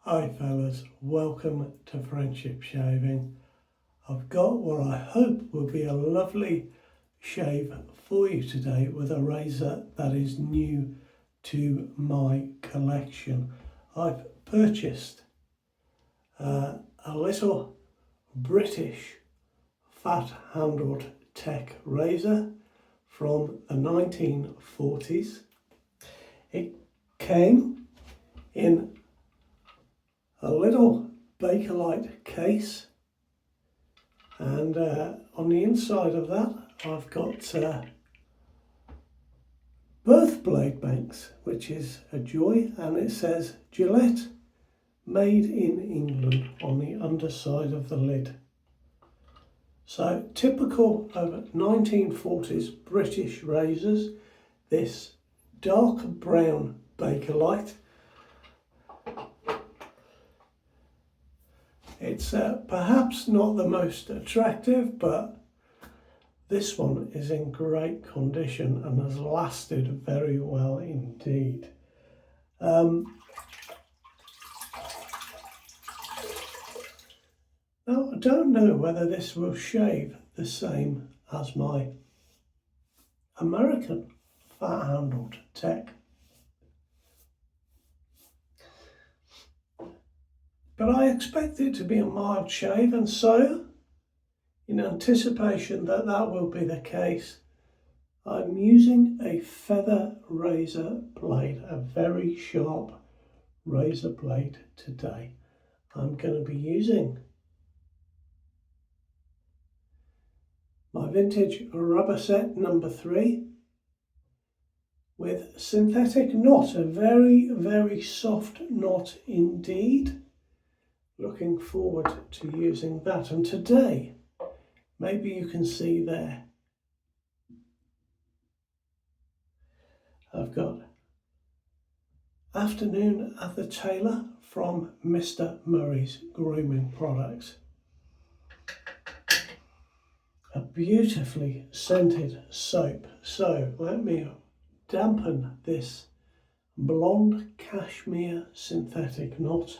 Hi fellas, welcome to Friendship Shaving. I've got what I hope will be a lovely shave for you today with a razor that is new to my collection. I've purchased a little British fat-handled tech razor from the 1940s. It came in a little Bakelite case, and on the inside of that I've got birth blade banks, which is a joy, and it says Gillette made in England on the underside of the lid. So typical of 1940s British razors, this dark brown Bakelite. It's perhaps not the most attractive, but this one is in great condition and has lasted very well indeed. Now, I don't know whether this will shave the same as my American fat-handled tech, but I expect it to be a mild shave, and so, in anticipation that that will be the case, I'm using a feather razor blade, a very sharp razor blade today. I'm going to be using my vintage Rubberset number 3 with synthetic knot, a very, very soft knot indeed. Looking forward to using that. And today, maybe you can see there, I've got Afternoon at the Tailor from Mr. Murray's Grooming Products. A beautifully scented soap. So let me dampen this blonde cashmere synthetic knot.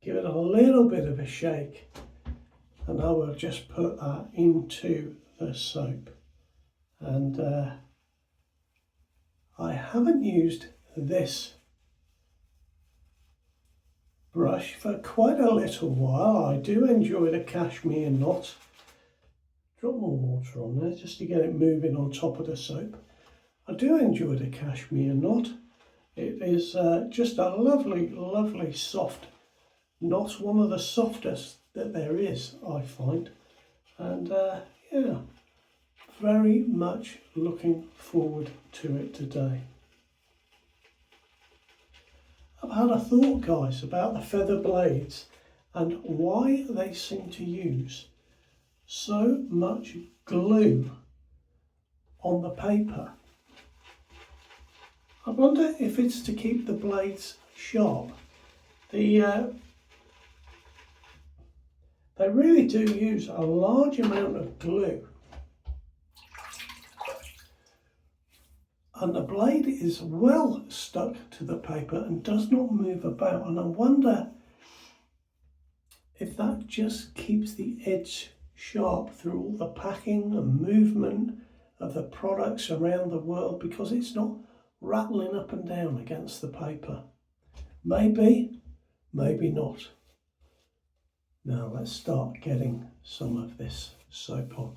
Give it a little bit of a shake, and I will just put that into the soap. And I haven't used this brush for quite a little while. I do enjoy the cashmere knot. Drop more water on there just to get it moving on top of the soap. I do enjoy the cashmere knot. It is just a lovely, lovely soft knot, one of the softest that there is, I find. And yeah, very much looking forward to it today. I've had a thought, guys, about the feather blades and why they seem to use so much glue on the paper. I wonder if it's to keep the blades sharp. They really do use a large amount of glue, and the blade is well stuck to the paper and does not move about, and I wonder if that just keeps the edge sharp through all the packing and movement of the products around the world, because it's not rattling up and down against the paper. Maybe, maybe not. Now let's start getting some of this soap on.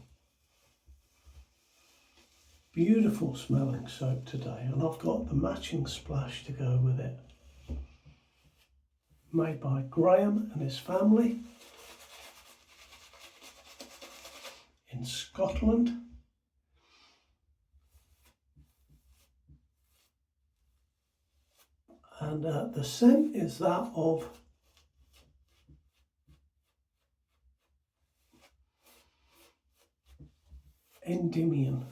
Beautiful smelling soap today, and I've got the matching splash to go with it. Made by Graham and his family in Scotland. And the scent is that of Endymion.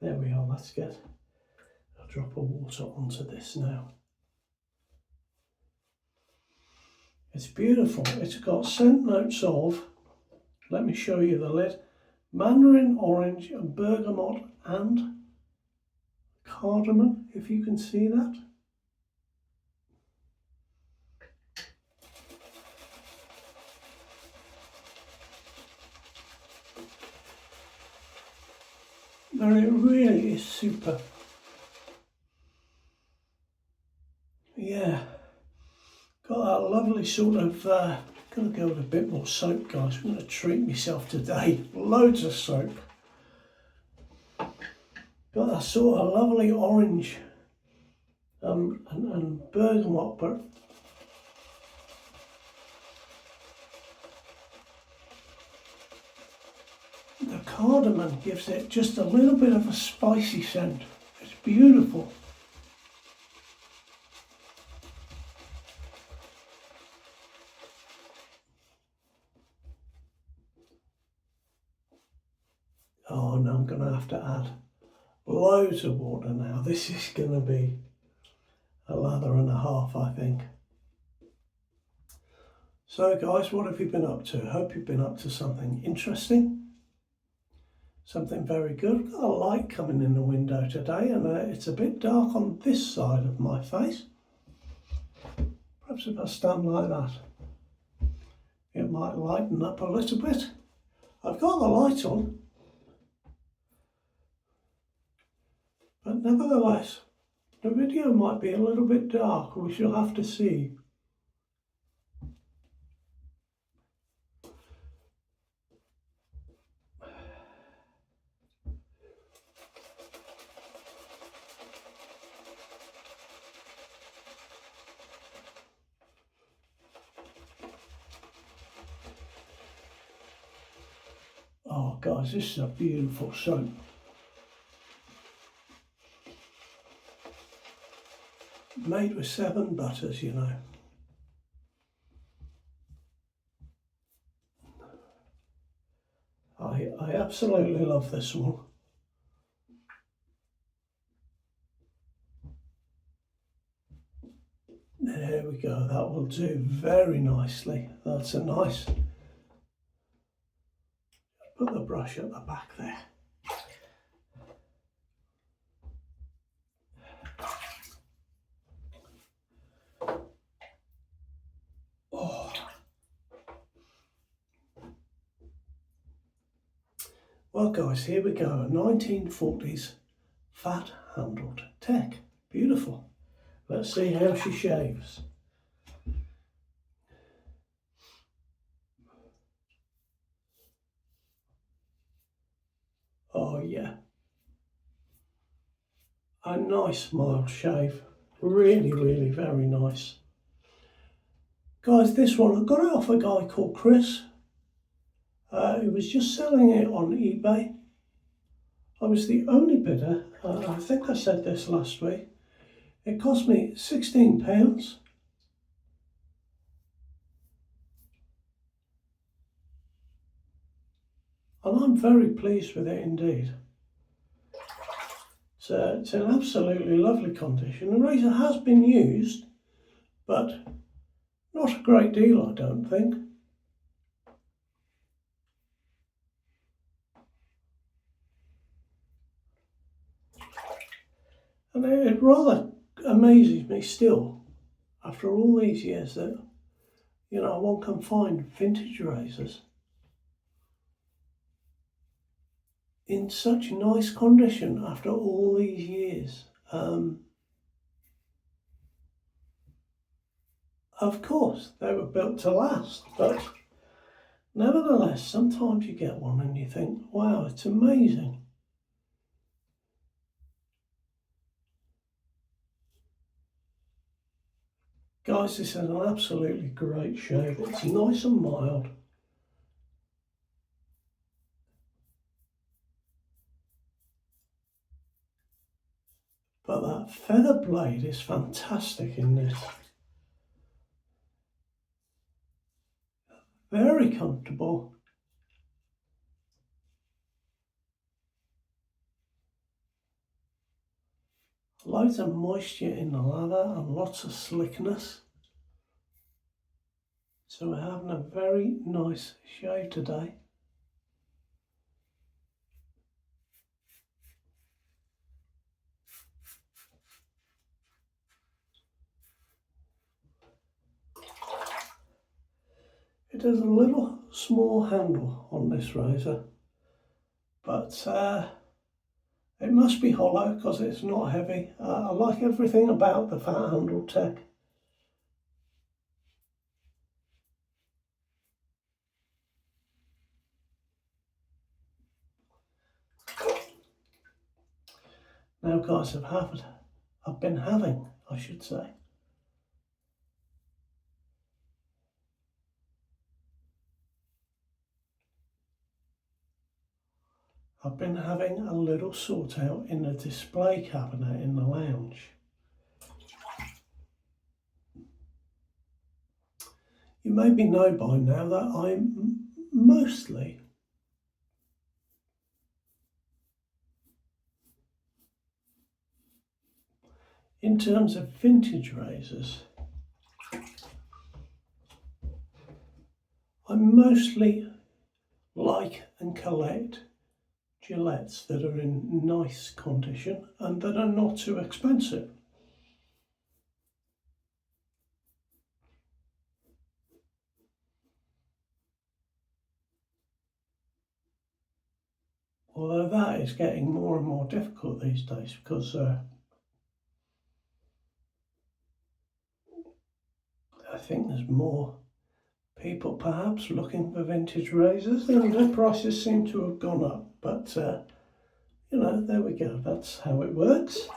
There we are, let's get a drop of water onto this now. It's beautiful. It's got scent notes of, let me show you the lid, mandarin orange and bergamot and cardamom, if you can see that. But it really is super. Yeah, got that lovely sort of, gonna go with a bit more soap, guys. I'm gonna treat myself today. Loads of soap. Got that sort of lovely orange and bergamot, but the cardamom gives it just a little bit of a spicy scent. It's beautiful. Oh, now I'm going to have to add loads of water now. This is going to be a lather and a half, I think. So guys, what have you been up to? I hope you've been up to something interesting. Something very good. I've got a light coming in the window today, and it's a bit dark on this side of my face. Perhaps if I stand like that, it might lighten up a little bit. I've got the light on, but nevertheless, the video might be a little bit dark. We shall have to see. Oh guys, this is a beautiful soap. Made with 7 butters, you know. I absolutely love this one. There we go, that will do very nicely. That's a nice, put the brush at the back there. Oh. Well guys, here we go, 1940s fat handled tech. Beautiful. Let's see how she shaves. Oh yeah. A nice mild shave. Really, really very nice. Guys, this one, I got it off a guy called Chris. He was just selling it on eBay. I was the only bidder. I think I said this last week. It cost me £16. And I'm very pleased with it indeed. It's in absolutely lovely condition. The razor has been used, but not a great deal, I don't think. And it rather amazes me still, after all these years, that, you know, one can find vintage razors in such nice condition after all these years. Of course, they were built to last, but nevertheless, sometimes you get one and you think, wow, it's amazing. Guys, this is an absolutely great shave. It's nice and mild. But that feather blade is fantastic in this. Very comfortable. Loads of moisture in the lather and lots of slickness. So we're having a very nice shave today. there's a little small handle on this razor, but it must be hollow because it's not heavy. I like everything about the fat handle tech. Now guys, I've been having, I should say, I've been having a little sort out in the display cabinet in the lounge. You maybe know by now that I'm mostly in terms of vintage razors, I mostly like and collect Gillettes that are in nice condition and that are not too expensive. Although that is getting more and more difficult these days because I think there's more people perhaps looking for vintage razors and their prices seem to have gone up. But, you know, there we go, that's how it works.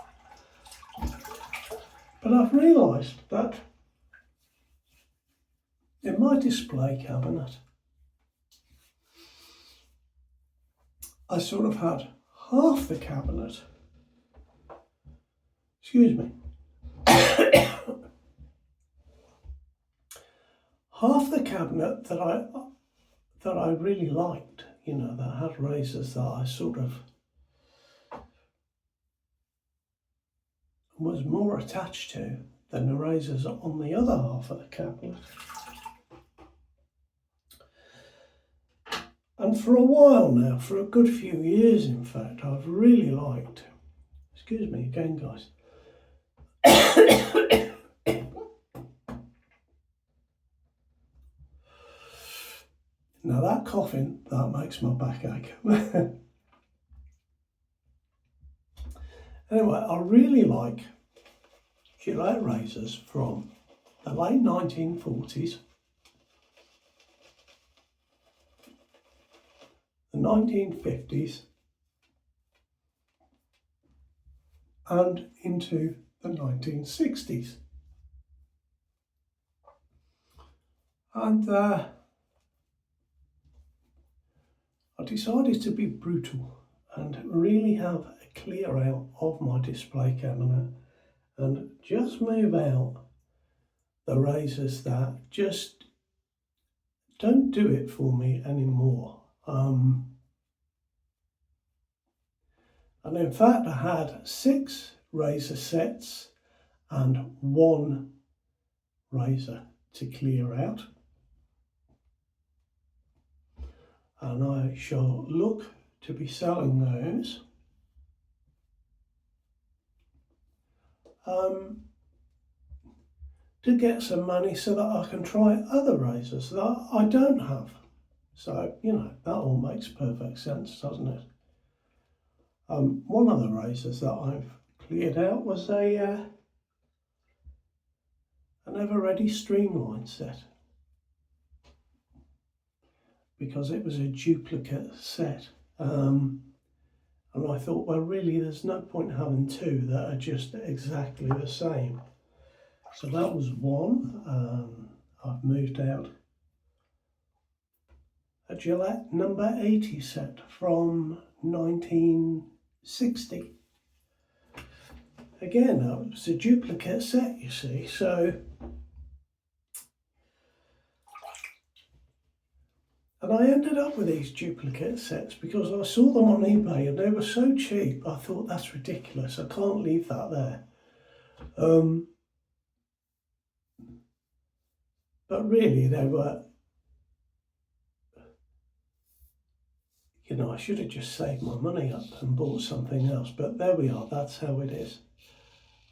But I've realised that in my display cabinet, I sort of had half the cabinet, excuse me, half the cabinet that I really liked, you know, that had razors that I sort of was more attached to than the razors on the other half of the cabinet. And for a while now, for a good few years in fact, I've really liked, excuse me again guys, now that coughing, that makes my back ache. Anyway, I really like Gillette razors from the late 1940s, the 1950s, and into the 1960s. And I decided to be brutal and really have a clear out of my display cabinet and just move out the razors that just don't do it for me anymore. And in fact, I had 6 razor sets and 1 razor to clear out. And I shall look to be selling those to get some money so that I can try other razors that I don't have. So, you know, that all makes perfect sense, doesn't it? One of the razors that I've cleared out was an Ever-Ready Streamline set, because it was a duplicate set. And I thought, well, really, there's no point having 2 that are just exactly the same. So that was one. I've moved out a Gillette number 80 set from 1960. Again, that was a duplicate set, you see, so. And I ended up with these duplicate sets because I saw them on eBay and they were so cheap. I thought, that's ridiculous, I can't leave that there. But really, they were, you know, I should have just saved my money up and bought something else, but there we are, that's how it is.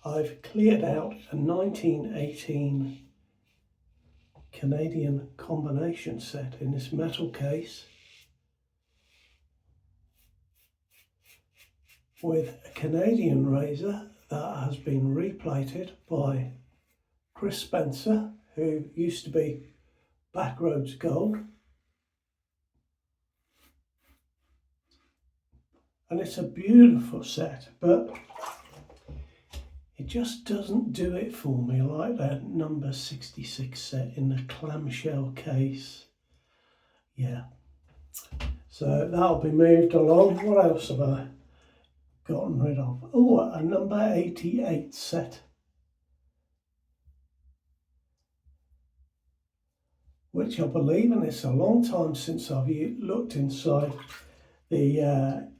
I've cleared out a 1918 Canadian combination set in this metal case with a Canadian razor that has been replated by Chris Spencer, who used to be Backroads Gold. And it's a beautiful set, but it just doesn't do it for me like that number 66 set in the clamshell case. Yeah. So that'll be moved along. What else have I gotten rid of? Oh, a number 88 set, which I believe, and it's a long time since I've looked inside the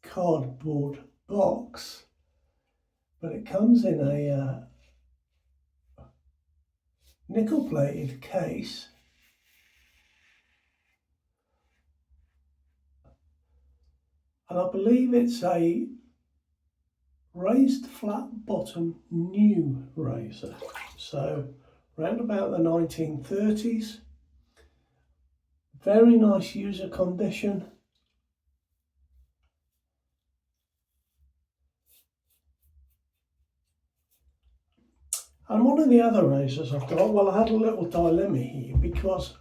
cardboard box, but it comes in a nickel plated case, and I believe it's a raised flat bottom new razor, so round about the 1930s. Very nice user condition. And one of the other razors I've got, well, I had a little dilemma here because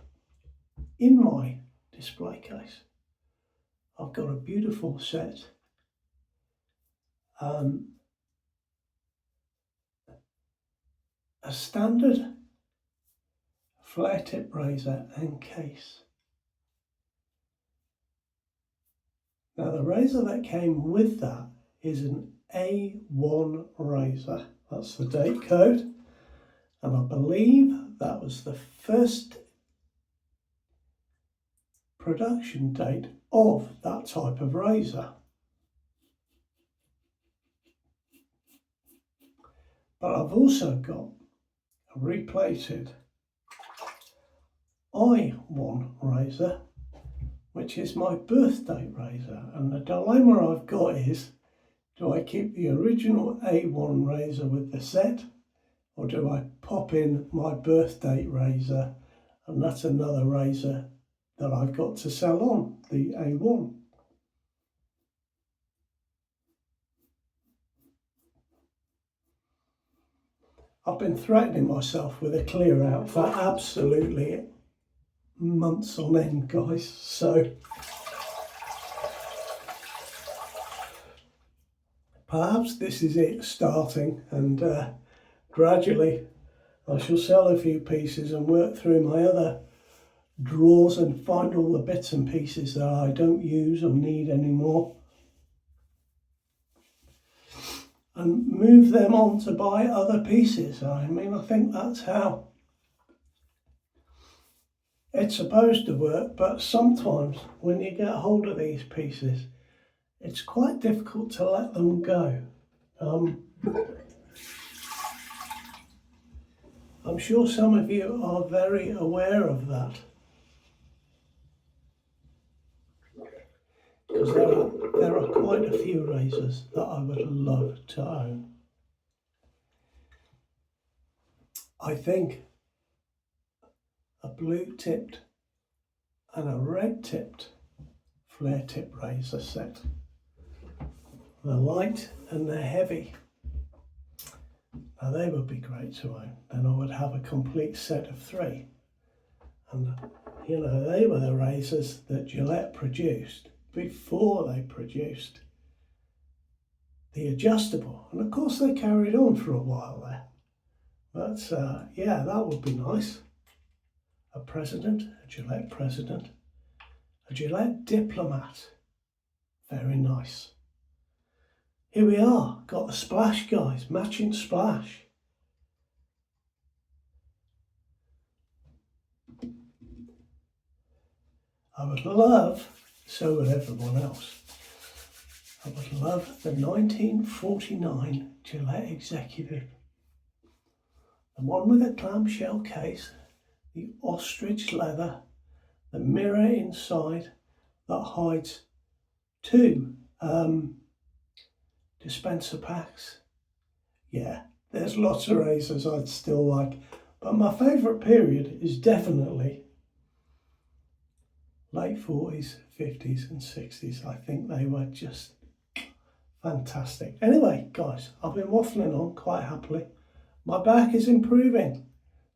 in my display case I've got a beautiful set, a standard flare tip razor and case. Now the razor that came with that is an A1 razor, that's the date code, and I believe that was the first production date of that type of razor. But I've also got a replated I1 razor, which is my birthday razor, and the dilemma I've got is, do I keep the original A1 razor with the set, or do I pop in my birthday razor, and that's another razor that I've got to sell on, the A1. I've been threatening myself with a clear out for absolutely months on end, guys, so perhaps this is it starting, and gradually I shall sell a few pieces and work through my other drawers and find all the bits and pieces that I don't use or need anymore, and move them on to buy other pieces. I mean, I think that's how it's supposed to work, but sometimes when you get hold of these pieces, it's quite difficult to let them go. I'm sure some of you are very aware of that, because there are quite a few razors that I would love to own. I think a blue tipped and a red tipped flare tip razor set, the light and the heavy, now they would be great to own. Then I would have a complete set of three, and you know, they were the razors that Gillette produced before they produced the adjustable, and of course they carried on for a while there, but yeah, that would be nice. A President, a Gillette President, a Gillette Diplomat, very nice. Here we are, got the splash, guys, matching splash. I would love, so would everyone else, I would love the 1949 Gillette Executive. The one with a clamshell case, the ostrich leather, the mirror inside that hides two dispenser packs. Yeah, there's lots of razors I'd still like. But my favourite period is definitely late 40s, 50s and 60s. I think they were just fantastic. Anyway, guys, I've been waffling on quite happily. My back is improving.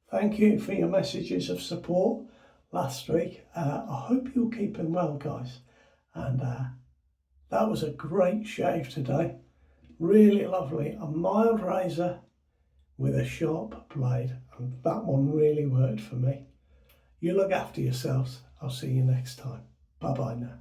Thank you for your messages of support last week. I hope you're keeping well, guys. And that was a great shave today. Really lovely. A mild razor with a sharp blade. And that one really worked for me. You look after yourselves. I'll see you next time. Bye-bye now.